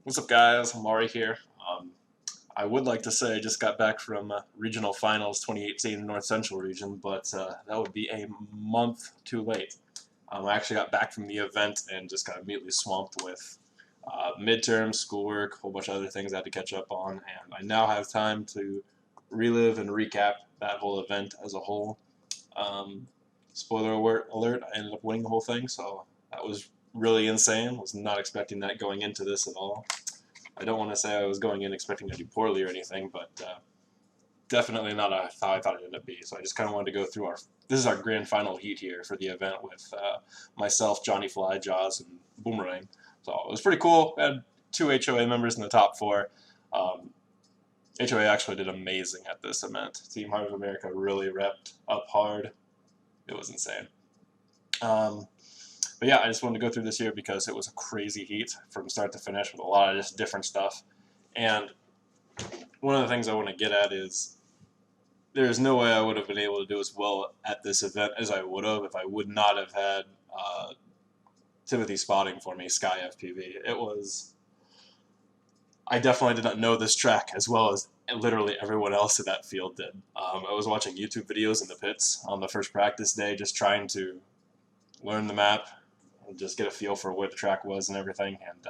What's up, guys? Amari here. I would like to say I just got back from Regional Finals 2018 North Central Region, but that would be a month too late. I actually got back from the event and just got immediately swamped with midterms, schoolwork, a whole bunch of other things I had to catch up on, and I now have time to relive and recap that whole event as a whole. Spoiler alert, I ended up winning the whole thing, so that was really insane. Was not expecting that going into this at all. I don't want to say I was going in expecting to do poorly or anything, but definitely not how I thought it ended up being. So I just kind of wanted to go through this is our grand final heat here for the event with myself, Johnny Fly, Jaws, and Boomerang. So it was pretty cool. I had 2 HOA members in the top 4. HOA actually did amazing at this event. Team Heart of America really repped up hard. It was insane. But yeah, I just wanted to go through this here because it was a crazy heat from start to finish with a lot of just different stuff. And one of the things I want to get at is there's no way I would have been able to do as well at this event as I would have if I would not have had Timothy spotting for me, Sky FPV. I definitely did not know this track as well as literally everyone else in that field did. I was watching YouTube videos in the pits on the first practice day, just trying to learn the map and just get a feel for where the track was and everything. And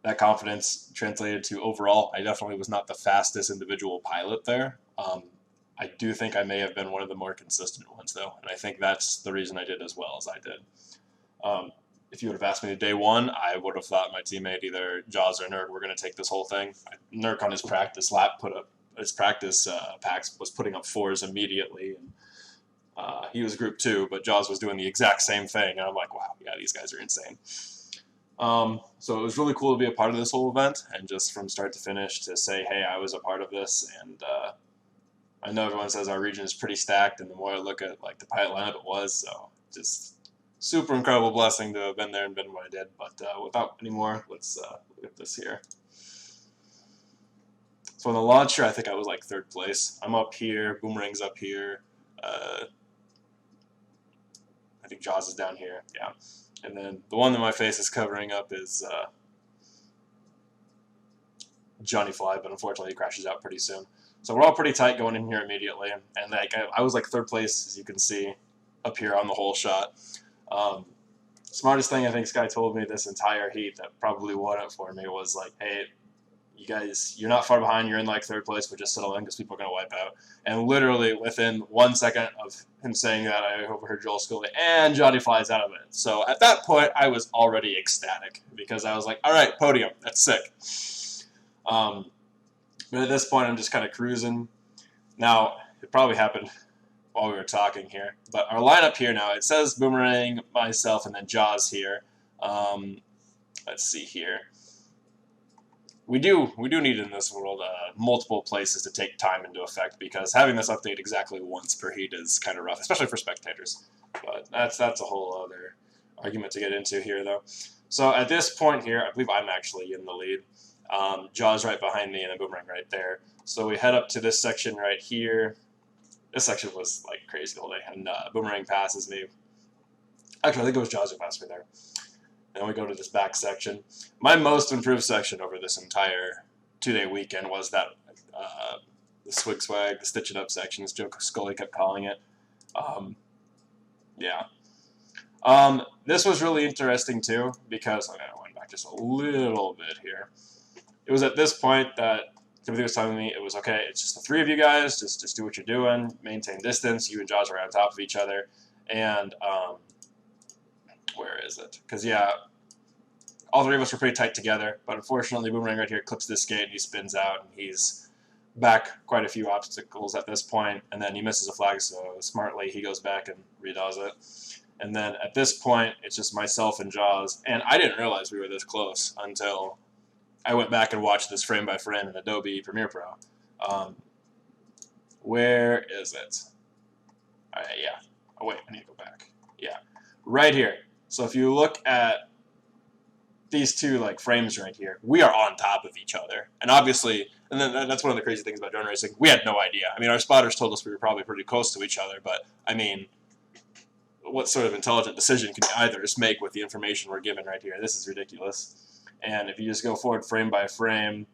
that confidence translated to overall, I definitely was not the fastest individual pilot there. I do think I may have been one of the more consistent ones, though, and I think that's the reason I did as well as I did. If you would have asked me day one, I would have thought my teammate, either Jaws or Nurk, were going to take this whole thing. Nurk on his practice lap packs was putting up 4s immediately, and he was group 2, but Jaws was doing the exact same thing, and I'm like, wow, yeah, these guys are insane. So it was really cool to be a part of this whole event, and just from start to finish to say, hey, I was a part of this, and I know everyone says our region is pretty stacked, and the more I look at like the pilot lineup, it was, so just super incredible blessing to have been there and been what I did. But without any more, let's look at this here. So on the launcher, I think I was like 3rd place. I'm up here, Boomerang's up here. I think Jaws is down here, yeah. And then the one that my face is covering up is Johnny Fly, but unfortunately he crashes out pretty soon. So we're all pretty tight going in here immediately. And like I was like 3rd place, as you can see, up here on the whole shot. Smartest thing I think Sky told me this entire heat that probably won it for me was like, hey, you guys, you're not far behind, you're in like 3rd place, but just settle in because people are going to wipe out. And literally within 1 second of him saying that, I overheard Joel Scully, and Johnny flies out of it. So at that point, I was already ecstatic because I was like, all right, podium, that's sick. But at this point, I'm just kind of cruising. Now, it probably happened while we were talking here, but our lineup here now, it says Boomerang, myself, and then Jaws here. Let's see here. We do need in this world multiple places to take time into effect, because having this update exactly once per heat is kind of rough, especially for spectators. But that's a whole other argument to get into here, though. So at this point here, I believe I'm actually in the lead. Jaws right behind me and then Boomerang right there. So we head up to this section right here. This section was like crazy all day, and Boomerang passes me. Actually, I think it was Jaws who passed me there. Then we go to this back section. My most improved section over this entire 2-day weekend was that the Swig Swag, the Stitch It Up section, as Joe Scully kept calling it. Yeah. This was really interesting too, because I went back just a little bit here. It was at this point that Timothy was telling me it was okay, it's just the 3 of you guys, just do what you're doing, maintain distance, you and Josh are on top of each other, and where is it? Because yeah, all 3 of us were pretty tight together, but unfortunately Boomerang right here clips this skate and he spins out, and he's back quite a few obstacles at this point, and then he misses a flag, so smartly he goes back and redoes it. And then at this point, it's just myself and Jaws, and I didn't realize we were this close until I went back and watched this frame by frame in Adobe Premiere Pro. Where is it? Yeah. Oh, wait, I need to go back. Yeah. Right here. So if you look at these 2 like frames right here, we are on top of each other. And obviously, and then that's one of the crazy things about drone racing, we had no idea. I mean, our spotters told us we were probably pretty close to each other, but I mean, what sort of intelligent decision can either just make with the information we're given right here? This is ridiculous. And if you just go forward frame by frame,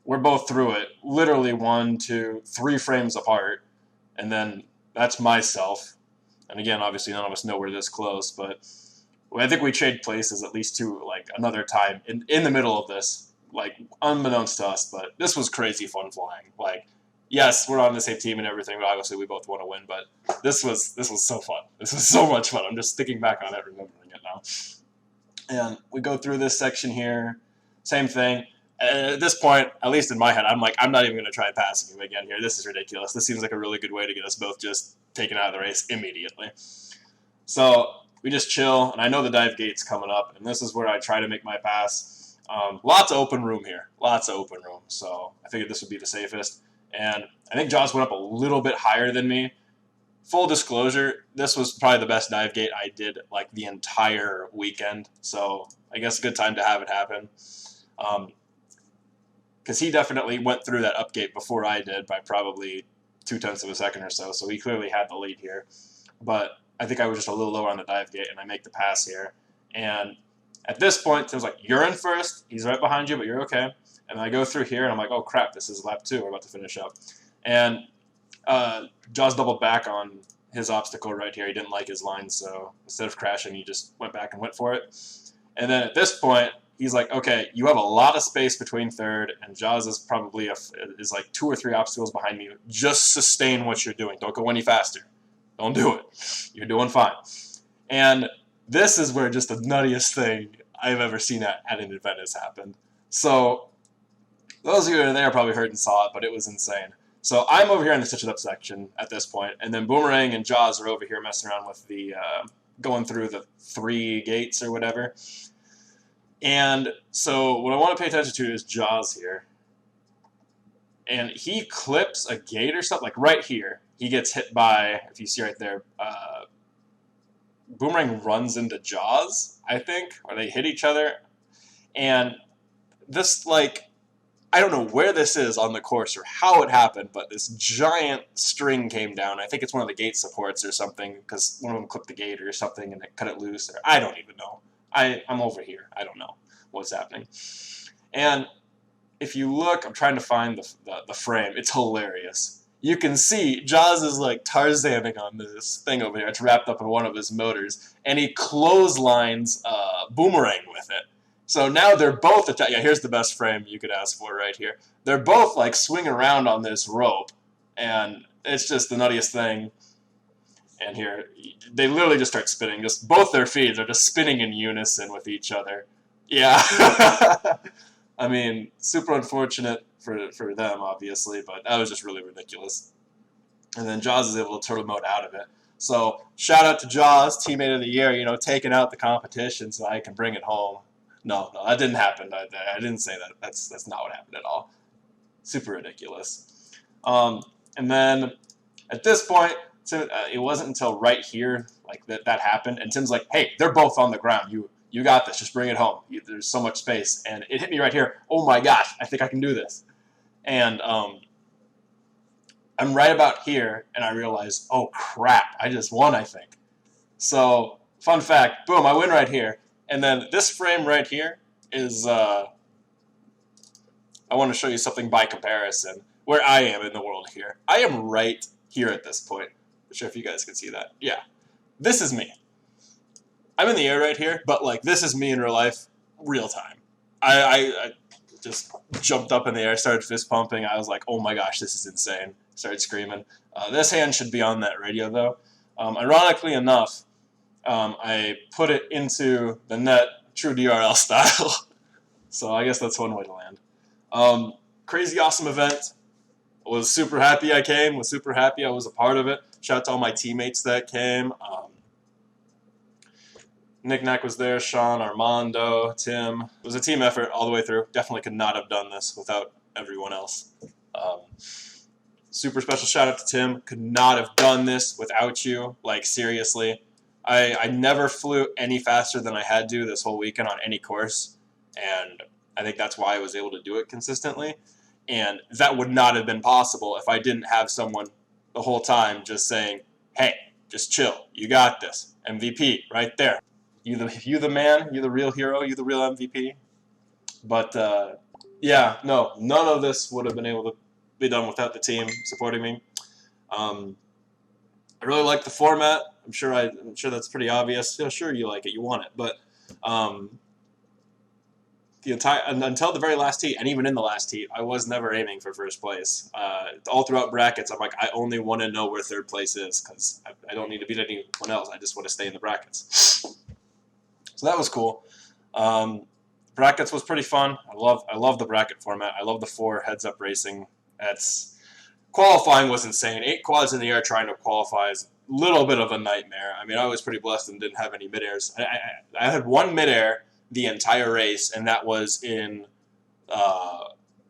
we're both through it, literally 1, 2, 3 frames apart. And then that's myself. And again, obviously none of us know we're this close, but I think we trade places at least to like another time in the middle of this, like unbeknownst to us. But this was crazy fun flying. Like, yes, we're on the same team and everything, but obviously we both want to win. But this was so fun. This was so much fun. I'm just thinking back on it, remembering it now. And we go through this section here, same thing. At this point, at least in my head, I'm like, I'm not even going to try passing him again here. This is ridiculous. This seems like a really good way to get us both just taken out of the race immediately. So we just chill, and I know the dive gate's coming up, and this is where I try to make my pass. Lots of open room here. Lots of open room. So I figured this would be the safest. And I think Jaws went up a little bit higher than me. Full disclosure, this was probably the best dive gate I did like the entire weekend. So I guess a good time to have it happen. Because he definitely went through that up gate before I did by probably 0.2 of a second or so. So he clearly had the lead here. But I think I was just a little lower on the dive gate, and I make the pass here. And at this point, Tim's like, you're in first. He's right behind you, but you're okay. And I go through here, and I'm like, oh, crap, this is lap 2. We're about to finish up. And Jaws doubled back on his obstacle right here. He didn't like his line, so instead of crashing, he just went back and went for it. And then at this point, he's like, okay, you have a lot of space between third, and Jaws is probably is like 2 or 3 obstacles behind me. Just sustain what you're doing. Don't go any faster. Don't do it. You're doing fine. And this is where just the nuttiest thing I've ever seen at an event has happened. So those of you who are there probably heard and saw it, but it was insane. So I'm over here in the Stitch It Up section at this point, and then Boomerang and Jaws are over here messing around with the going through the 3 gates or whatever. And so what I want to pay attention to is Jaws here. And he clips a gate or something, like right here. He gets hit by, if you see right there, Boomerang runs into Jaws, I think, or they hit each other. And this, like, I don't know where this is on the course or how it happened, but this giant string came down. I think it's one of the gate supports or something, because one of them clipped the gate or something and it cut it loose. Or I don't even know. I'm over here. I don't know what's happening. And if you look, I'm trying to find the frame. It's hilarious. You can see Jaws is like Tarzaning on this thing over here. It's wrapped up in one of his motors, and he clotheslines Boomerang with it. So now they're both yeah, here's the best frame you could ask for right here. They're both like swinging around on this rope, and it's just the nuttiest thing. And here, they literally just start spinning. Just both their feeds are just spinning in unison with each other. Yeah. I mean, super unfortunate for them, obviously, but that was just really ridiculous. And then Jaws is able to turtle mode out of it. So shout out to Jaws, teammate of the year, you know, taking out the competition so I can bring it home. No, that didn't happen. I didn't say that. That's not what happened at all. Super ridiculous. And then at this point, it wasn't until right here like that happened, and Tim's like, "Hey, they're both on the ground. You got this. Just bring it home. There's so much space." And it hit me right here. Oh my gosh, I think I can do this. And I'm right about here, and I realize, oh crap, I just won, I think. So, fun fact, boom, I win right here. And then this frame right here is, I want to show you something by comparison, where I am in the world here. I am right here at this point. I'm not sure if you guys can see that. Yeah, this is me. I'm in the air right here, but like this is me in real life, real time. I just jumped up in the air, started fist pumping. I was like, oh my gosh, this is insane. Started screaming. This hand should be on that radio though. Ironically enough, I put it into the net, true DRL style. So I guess that's one way to land. Crazy awesome event. Was super happy I came. Was super happy I was a part of it. Shout out to all my teammates that came. Nick Nack was there, Sean, Armando, Tim. It was a team effort all the way through. Definitely could not have done this without everyone else. Super special shout out to Tim. Could not have done this without you. Like, seriously. I never flew any faster than I had to this whole weekend on any course. And I think that's why I was able to do it consistently. And that would not have been possible if I didn't have someone the whole time just saying, hey, just chill. You got this. MVP right there. You the man, you the real hero, you the real MVP. But yeah, no, none of this would have been able to be done without the team supporting me. I really like the format. I'm sure that's pretty obvious. Yeah, sure you like it, you want it, but the entire until the very last heat, and even in the last heat, I was never aiming for first place. All throughout brackets, I'm like, I only want to know where third place is because I don't need to beat anyone else. I just want to stay in the brackets. So that was cool. Brackets was pretty fun. I love the bracket format. I love the 4 heads-up racing. Qualifying was insane. 8 quads in the air trying to qualify is a little bit of a nightmare. I mean, I was pretty blessed and didn't have any mid-airs. I had 1 mid-air the entire race, and that was in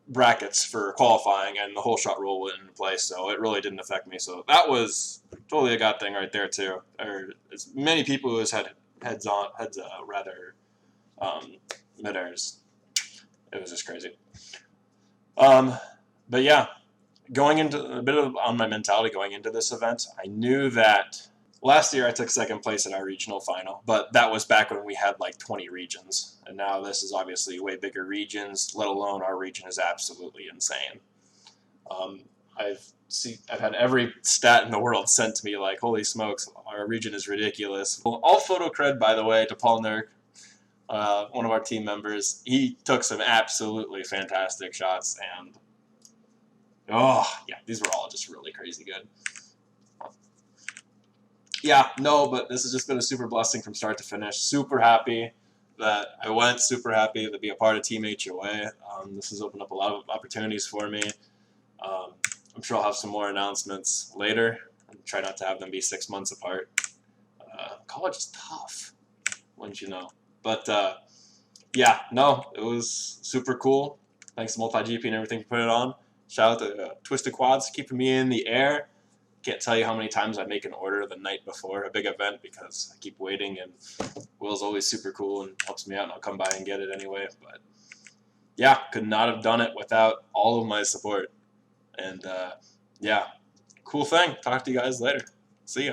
brackets for qualifying, and the whole shot rule went into place, so it really didn't affect me. So that was totally a God thing right there, too. Or as many people who has had mid-airs. It was just crazy. But yeah, going into a bit of on my mentality going into this event, I knew that last year I took 2nd place at our regional final, but that was back when we had like 20 regions, and now this is obviously way bigger regions, let alone our region is absolutely insane. I've had every stat in the world sent to me like, holy smokes, our region is ridiculous. All photo cred, by the way, to Paul Nurk, one of our team members. He took some absolutely fantastic shots, and oh, yeah, these were all just really crazy good. Yeah, no, but this has just been a super blessing from start to finish. Super happy that I went, super happy to be a part of Team HOA. This has opened up a lot of opportunities for me. I'm sure I'll have some more announcements later. And try not to have them be 6 months apart. College is tough, wouldn't you know? But yeah, no, it was super cool. Thanks to MultiGP and everything for putting it on. Shout out to Twisted Quads keeping me in the air. Can't tell you how many times I make an order the night before a big event because I keep waiting, and Will's always super cool and helps me out, and I'll come by and get it anyway. But yeah, could not have done it without all of my support. And yeah, cool thing. Talk to you guys later. See ya.